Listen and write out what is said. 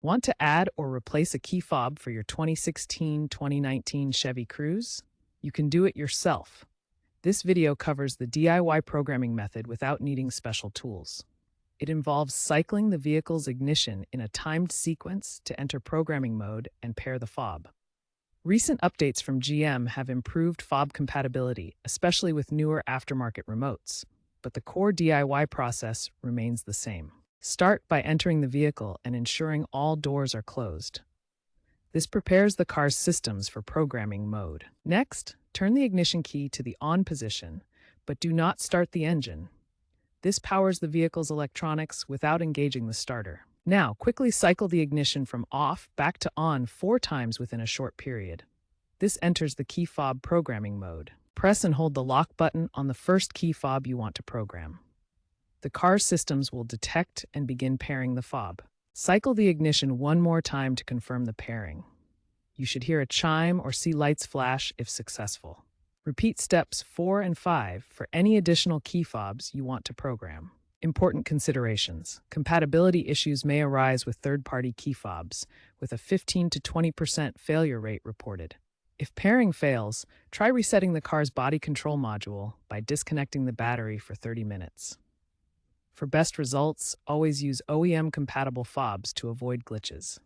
Want to add or replace a key fob for your 2016-2019 Chevy Cruze? You can do it yourself. This video covers the DIY programming method without needing special tools. It involves cycling the vehicle's ignition in a timed sequence to enter programming mode and pair the fob. Recent updates from GM have improved fob compatibility, especially with newer aftermarket remotes, but the core DIY process remains the same. Start by entering the vehicle and ensuring all doors are closed. This prepares the car's systems for programming mode. Next, turn the ignition key to the on position, but do not start the engine. This powers the vehicle's electronics without engaging the starter. Now, quickly cycle the ignition from off back to on 4 times within a short period. This enters the key fob programming mode. Press and hold the lock button on the first key fob you want to program. The car's systems will detect and begin pairing the fob. Cycle the ignition one more time to confirm the pairing. You should hear a chime or see lights flash if successful. Repeat steps 4 and 5 for any additional key fobs you want to program. Important considerations. Compatibility issues may arise with third-party key fobs, with a 15 to 20% failure rate reported. If pairing fails, try resetting the car's body control module by disconnecting the battery for 30 minutes. For best results, always use OEM-compatible fobs to avoid glitches.